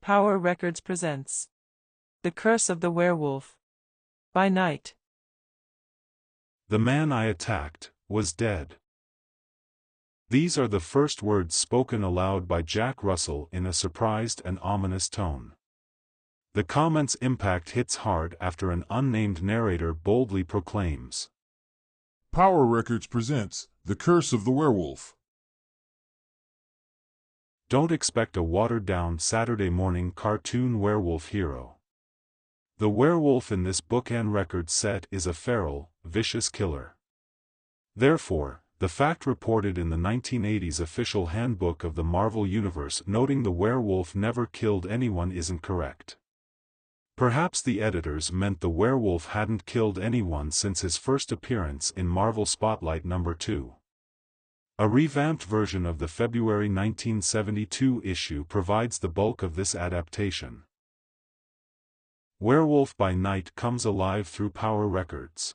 Power Records presents The Curse of the Werewolf by Night. The man I attacked was dead. These are the first words spoken aloud by Jack Russell in a surprised and ominous tone. The comment's impact hits hard after an unnamed narrator boldly proclaims, Power Records presents The Curse of the Werewolf. Don't expect a watered-down Saturday morning cartoon werewolf hero. The werewolf in this bookend record set is a feral, vicious killer. Therefore, the fact reported in the 1980s official handbook of the Marvel Universe noting the werewolf never killed anyone isn't correct. Perhaps the editors meant the werewolf hadn't killed anyone since his first appearance in Marvel Spotlight No. 2. A revamped version of the February 1972 issue provides the bulk of this adaptation. Werewolf by Night comes alive through Power Records.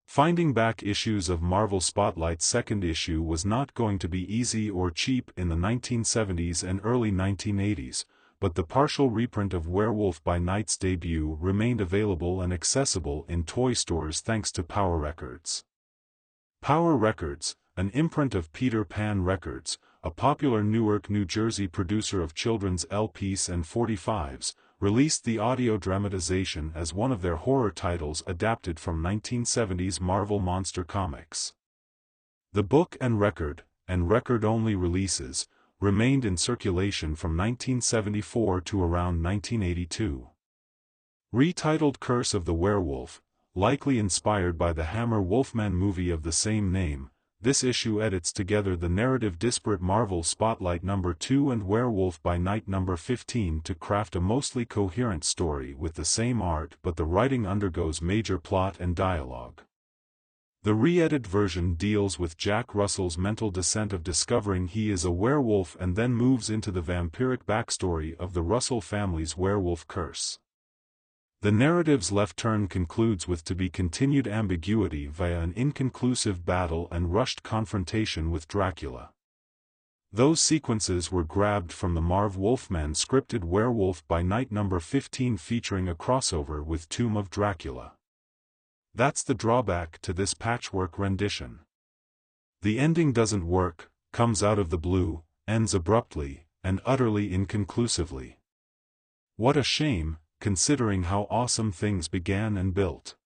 Finding back issues of Marvel Spotlight's second issue was not going to be easy or cheap in the 1970s and early 1980s, but the partial reprint of Werewolf by Night's debut remained available and accessible in toy stores thanks to Power Records. Power Records, an imprint of Peter Pan Records, a popular Newark, New Jersey producer of children's LPs and 45s, released the audio dramatization as one of their horror titles adapted from 1970s Marvel Monster Comics. The book and record-only releases, remained in circulation from 1974 to around 1982. Retitled Curse of the Werewolf, likely inspired by the Hammer Wolfman movie of the same name, this issue edits together the narrative disparate Marvel Spotlight No. 2 and Werewolf by Night No. 15 to craft a mostly coherent story with the same art, but the writing undergoes major plot and dialogue. The re-edited version deals with Jack Russell's mental descent of discovering he is a werewolf and then moves into the vampiric backstory of the Russell family's werewolf curse. The narrative's left turn concludes with to-be-continued ambiguity via an inconclusive battle and rushed confrontation with Dracula. Those sequences were grabbed from the Marv Wolfman scripted Werewolf by Night No. 15 featuring a crossover with Tomb of Dracula. That's the drawback to this patchwork rendition. The ending doesn't work, comes out of the blue, ends abruptly, and utterly inconclusively. What a shame, considering how awesome things began and built.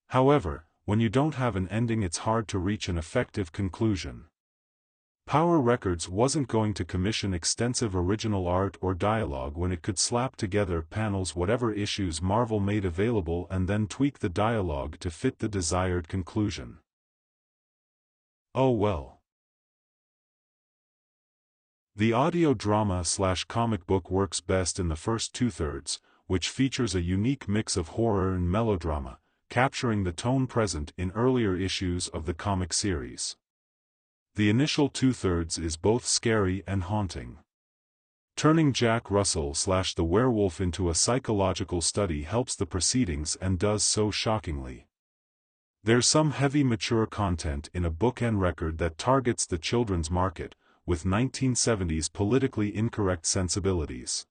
However, when you don't have an ending it's hard to reach an effective conclusion. Power Records wasn't going to commission extensive original art or dialogue when it could slap together panels whatever issues Marvel made available and then tweak the dialogue to fit the desired conclusion. Oh well. The audio drama/comic book works best in the first two-thirds, which features a unique mix of horror and melodrama, capturing the tone present in earlier issues of the comic series. The initial two-thirds is both scary and haunting. Turning Jack Russell/the werewolf into a psychological study helps the proceedings and does so shockingly. There's some heavy mature content in a bookend record that targets the children's market, with 1970s politically incorrect sensibilities.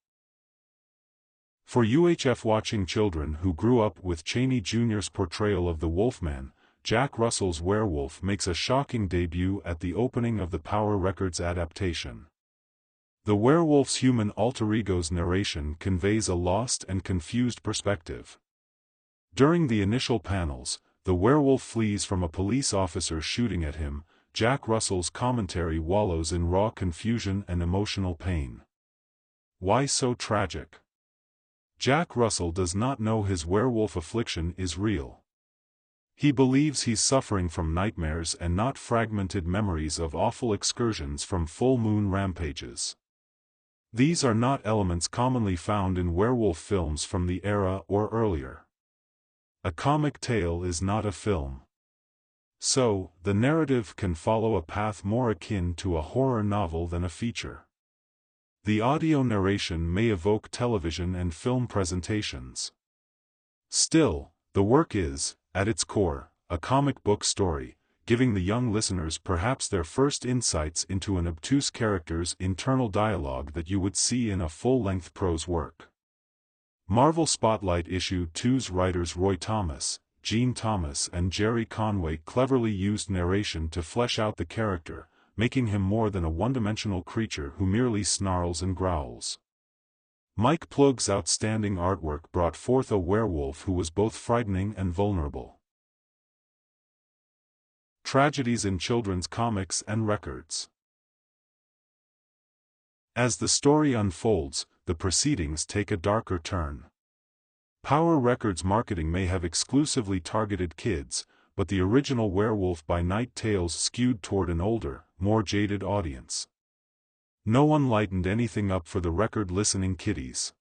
For UHF-watching children who grew up with Chaney Jr.'s portrayal of the Wolfman, Jack Russell's Werewolf makes a shocking debut at the opening of the Power Records adaptation. The werewolf's human alter ego's narration conveys a lost and confused perspective. During the initial panels, the werewolf flees from a police officer shooting at him. Jack Russell's commentary wallows in raw confusion and emotional pain. Why so tragic? Jack Russell does not know his werewolf affliction is real. He believes he's suffering from nightmares and not fragmented memories of awful excursions from full moon rampages. These are not elements commonly found in werewolf films from the era or earlier. A comic tale is not a film. So, the narrative can follow a path more akin to a horror novel than a feature. The audio narration may evoke television and film presentations. Still, the work is, at its core, a comic book story, giving the young listeners perhaps their first insights into an obtuse character's internal dialogue that you would see in a full-length prose work. Marvel Spotlight Issue 2's writers Roy Thomas, Gene Thomas and Jerry Conway cleverly used narration to flesh out the character, making him more than a one-dimensional creature who merely snarls and growls. Mike Plug's outstanding artwork brought forth a werewolf who was both frightening and vulnerable. Tragedies in children's comics and records. As the story unfolds, the proceedings take a darker turn. Power Records marketing may have exclusively targeted kids, but the original Werewolf by Night tales skewed toward an older, more jaded audience. No one lightened anything up for the record-listening kiddies.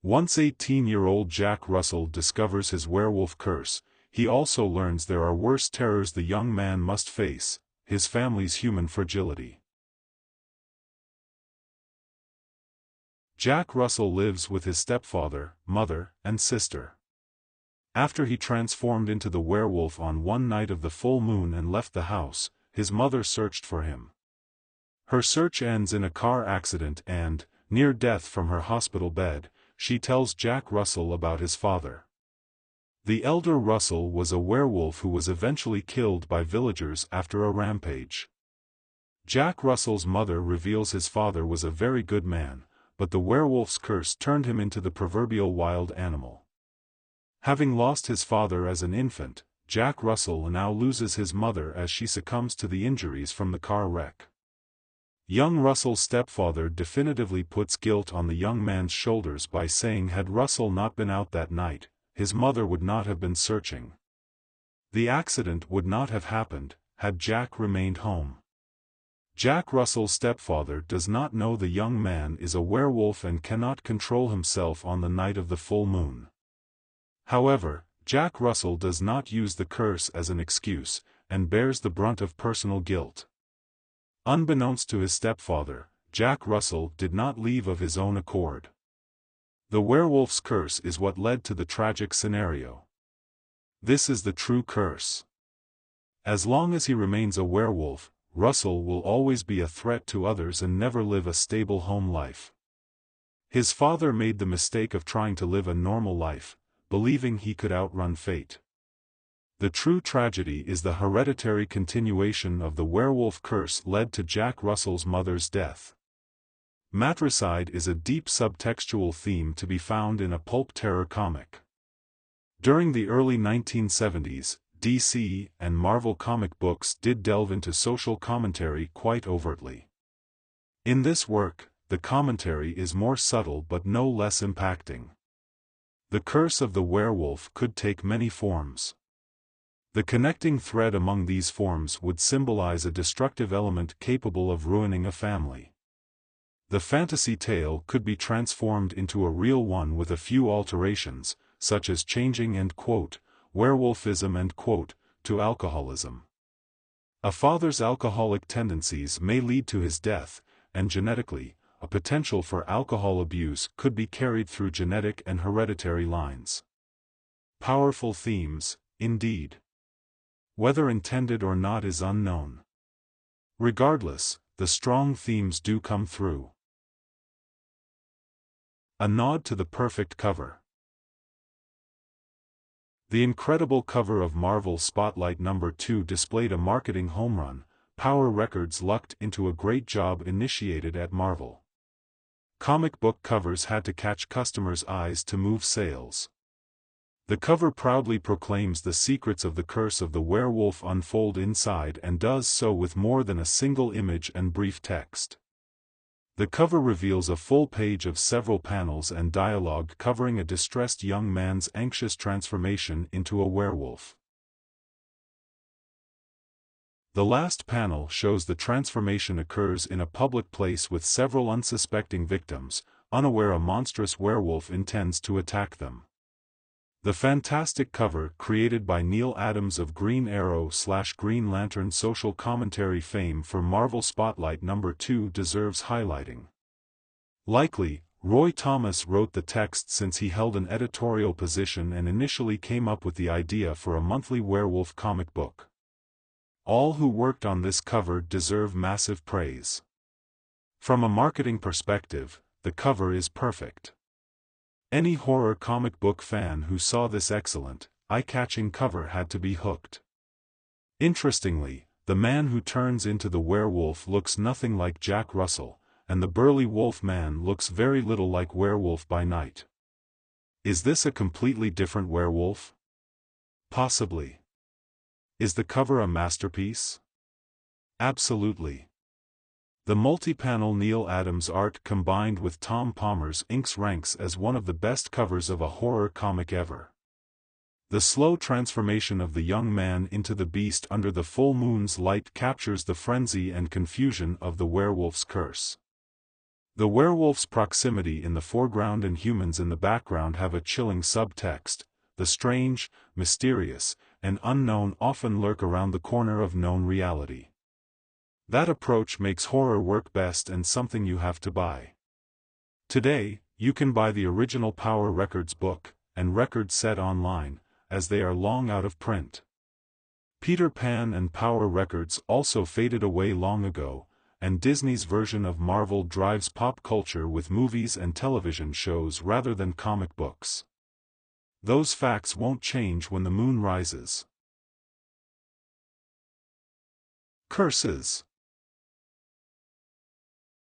Once 18-year-old Jack Russell discovers his werewolf curse, he also learns there are worse terrors the young man must face: his family's human fragility. Jack Russell lives with his stepfather, mother, and sister. After he transformed into the werewolf on one night of the full moon and left the house, his mother searched for him. Her search ends in a car accident and, near death from her hospital bed, she tells Jack Russell about his father. The elder Russell was a werewolf who was eventually killed by villagers after a rampage. Jack Russell's mother reveals his father was a very good man, but the werewolf's curse turned him into the proverbial wild animal. Having lost his father as an infant, Jack Russell now loses his mother as she succumbs to the injuries from the car wreck. Young Russell's stepfather definitively puts guilt on the young man's shoulders by saying had Russell not been out that night, his mother would not have been searching. The accident would not have happened had Jack remained home. Jack Russell's stepfather does not know the young man is a werewolf and cannot control himself on the night of the full moon. However, Jack Russell does not use the curse as an excuse, and bears the brunt of personal guilt. Unbeknownst to his stepfather, Jack Russell did not leave of his own accord. The werewolf's curse is what led to the tragic scenario. This is the true curse. As long as he remains a werewolf, Russell will always be a threat to others and never live a stable home life. His father made the mistake of trying to live a normal life, believing he could outrun fate. The true tragedy is the hereditary continuation of the werewolf curse led to Jack Russell's mother's death. Matricide is a deep subtextual theme to be found in a pulp terror comic. During the early 1970s, DC and Marvel comic books did delve into social commentary quite overtly. In this work, the commentary is more subtle but no less impacting. The curse of the werewolf could take many forms. The connecting thread among these forms would symbolize a destructive element capable of ruining a family. The fantasy tale could be transformed into a real one with a few alterations, such as changing werewolfism to alcoholism. A father's alcoholic tendencies may lead to his death, and genetically, a potential for alcohol abuse could be carried through genetic and hereditary lines. Powerful themes, indeed. Whether intended or not is unknown. Regardless, the strong themes do come through. A nod to the perfect cover. The incredible cover of Marvel Spotlight No. 2 displayed a marketing home run. Power Records lucked into a great job initiated at Marvel. Comic book covers had to catch customers' eyes to move sales. The cover proudly proclaims the secrets of the curse of the werewolf unfold inside and does so with more than a single image and brief text. The cover reveals a full page of several panels and dialogue covering a distressed young man's anxious transformation into a werewolf. The last panel shows the transformation occurs in a public place with several unsuspecting victims, unaware a monstrous werewolf intends to attack them. The fantastic cover created by Neil Adams of Green Arrow/Green Lantern social commentary fame for Marvel Spotlight No. 2 deserves highlighting. Likely, Roy Thomas wrote the text since he held an editorial position and initially came up with the idea for a monthly werewolf comic book. All who worked on this cover deserve massive praise. From a marketing perspective, the cover is perfect. Any horror comic book fan who saw this excellent, eye-catching cover had to be hooked. Interestingly, the man who turns into the werewolf looks nothing like Jack Russell, and the burly wolf man looks very little like Werewolf by Night. Is this a completely different werewolf? Possibly. Is the cover a masterpiece? Absolutely. The multi-panel Neil Adams art combined with Tom Palmer's inks ranks as one of the best covers of a horror comic ever. The slow transformation of the young man into the beast under the full moon's light captures the frenzy and confusion of the werewolf's curse. The werewolf's proximity in the foreground and humans in the background have a chilling subtext. The strange, mysterious, and unknown often lurk around the corner of known reality. That approach makes horror work best and something you have to buy. Today, you can buy the original Power Records book and record set online, as they are long out of print. Peter Pan and Power Records also faded away long ago, and Disney's version of Marvel drives pop culture with movies and television shows rather than comic books. Those facts won't change when the moon rises. Curses.